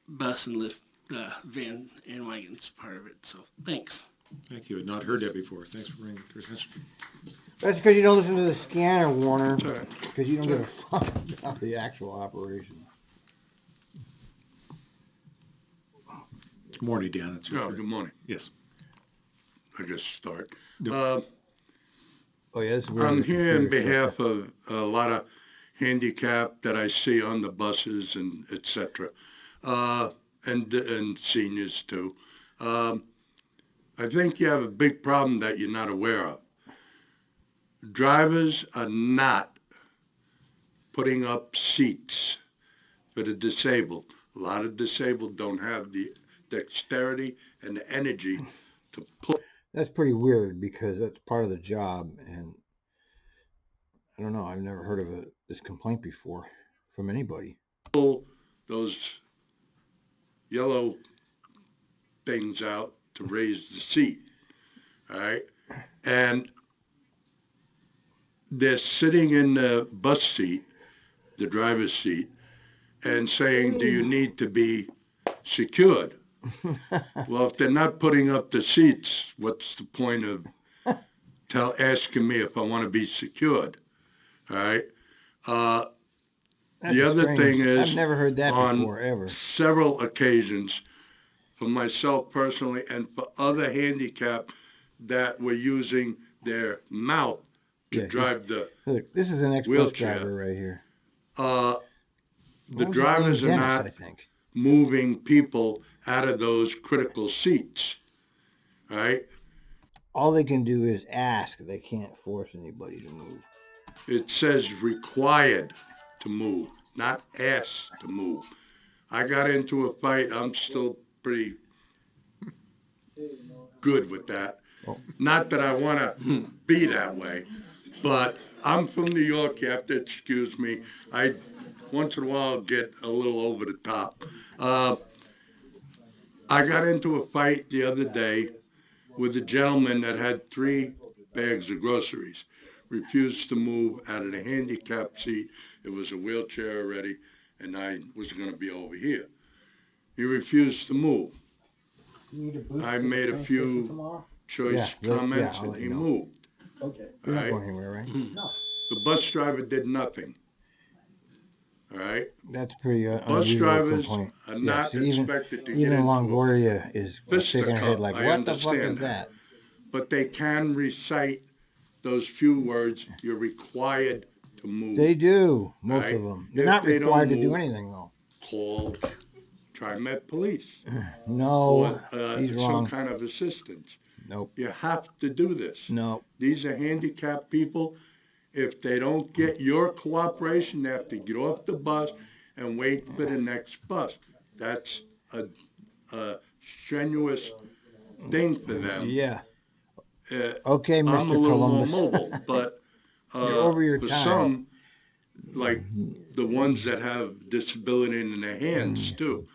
bus and lift, the van and wagons part of it. So thanks. Thank you. I'd not heard that before. Thanks for bringing it to attention. That's because you don't listen to the scanner, Warner. Because you don't give a fuck about the actual operation. Good morning, Dan. Good morning. Yes. I just start. Oh, yeah, I'm here on behalf of a lot of handicap that I see on the buses and et cetera, and seniors too. I think you have a big problem that you're not aware of. Drivers are not putting up seats for the disabled. A lot of disabled don't have the dexterity and the energy to put. That's pretty weird, because that's part of the job, and I don't know, I've never heard of this complaint before from anybody. Pull those yellow things out to raise the seat, all right? And they're sitting in the bus seat, the driver's seat, and saying, do you need to be secured? Well, if they're not putting up the seats, what's the point of asking me if I want to be secured? All right. The other thing is, I've never heard that before, ever. Several occasions, for myself personally and for other handicapped that were using their mouth to drive the look, this is an ex-bus driver right here. The drivers are not moving people out of those critical seats, right? All they can do is ask. They can't force anybody to move. It says required to move, not asked to move. I got into a fight. I'm still pretty good with that. Not that I want to be that way, but I'm from New York. You have to excuse me. I once in a while get a little over the top. I got into a fight the other day with a gentleman that had 3 bags of groceries, refused to move out of the handicap seat. It was a wheelchair already, and I was going to be over here. He refused to move. I made a few choice comments, and he moved. Okay. You're not going anywhere, right? No. The bus driver did nothing. All right? That's pretty Bus drivers complaint. are not expected to get even into Longoria is shaking her head like, what the fuck is that? But they can recite those few words, you're required to move. They do, most of them. You're not required to do anything, though. Call TriMet police. No, he's wrong. Some kind of assistance. Nope. You have to do this. No. These are handicapped people. If they don't get your cooperation, they have to get off the bus and wait for the next bus. That's a strenuous thing for them. Yeah. Okay, Mr. I'm a little Columbus. more mobile, but You're over your for time. some, like the ones that have disability in their hands too,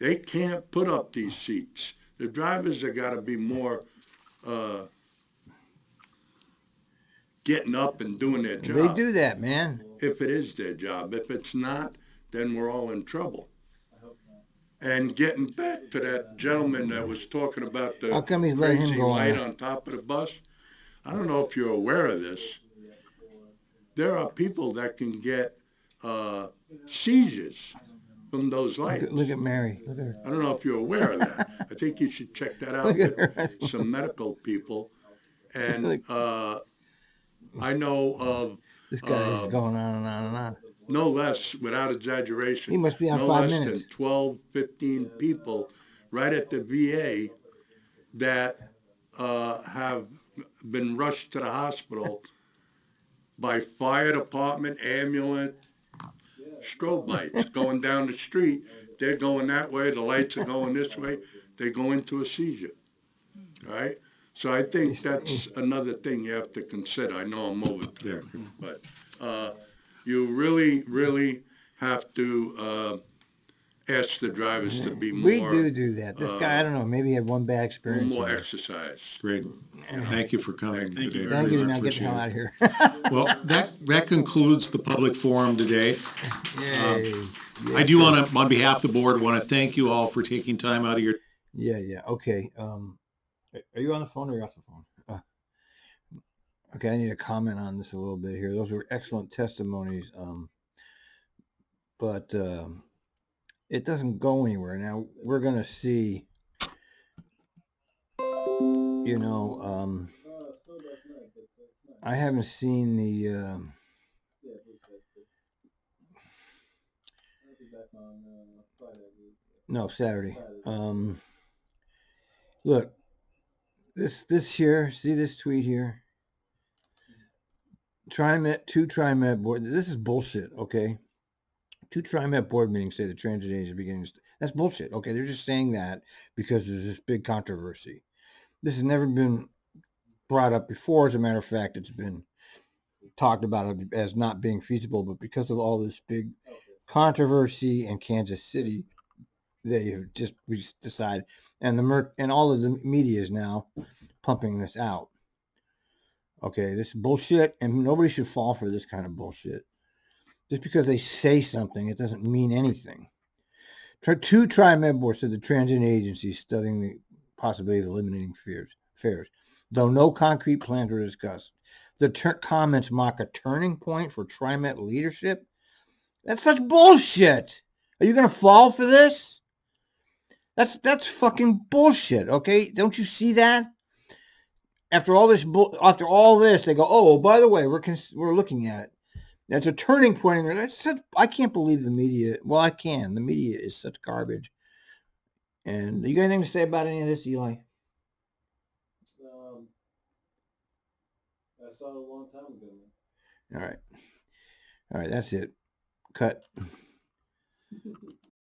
they can't put up these seats. The drivers have got to be more getting up and doing their job. They do that, man. If it is their job. If it's not, then we're all in trouble. And getting back to that gentleman that was talking about the How come he's letting him crazy go light on? on top of the bus, I don't know if you're aware of this. There are people that can get seizures from those lights. Look at Mary. Look at her. I don't know if you're aware of that. I think you should check that out Look at with some medical people. And I know of this guy is going on and on and on. no less, without exaggeration, He must be on no 5 less minutes. than 12, 15 people right at the VA that have been rushed to the hospital by fire department, ambulance, strobe lights going down the street. They're going that way, the lights are going this way, they go into a seizure, right? So I think that's another thing you have to consider. I know I'm over there, but you really, really have to ask the drivers to be more. We do that. This guy, I don't know, maybe he had one bad experience. More exercise. Great. Thank you for coming today. Thank you. Now get the hell out of here. Well, that concludes the public forum today. Yay. I do want to, on behalf of the board, want to thank you all for taking time out of your. Yeah. Okay. Are you on the phone or are you off the phone? Okay, I need to comment on this a little bit here. Those were excellent testimonies. But it doesn't go anywhere. Now we're going to see, I haven't seen the, no, Saturday. Look, this here, see this tweet here? TriMet, 2 TriMet board, this is bullshit, okay? 2 TriMet board meetings say the transit agency is beginning. That's bullshit. Okay, they're just saying that because there's this big controversy. This has never been brought up before. As a matter of fact, it's been talked about as not being feasible, but because of all this big controversy in Kansas City, we just decided, and all of the media is now pumping this out. Okay, this is bullshit, and nobody should fall for this kind of bullshit. Just because they say something, it doesn't mean anything. 2 TriMet boards said the transit agency is studying the possibility of eliminating fares, though no concrete plans were discussed. The comments mock a turning point for TriMet leadership. That's such bullshit. Are you going to fall for this? That's fucking bullshit. Okay, don't you see that? After all this, they go, oh, by the way, we're looking at it. That's a turning point. I can't believe the media. Well, I can. The media is such garbage. And you got anything to say about any of this, Eli? I saw it a long time ago. All right. That's it. Cut.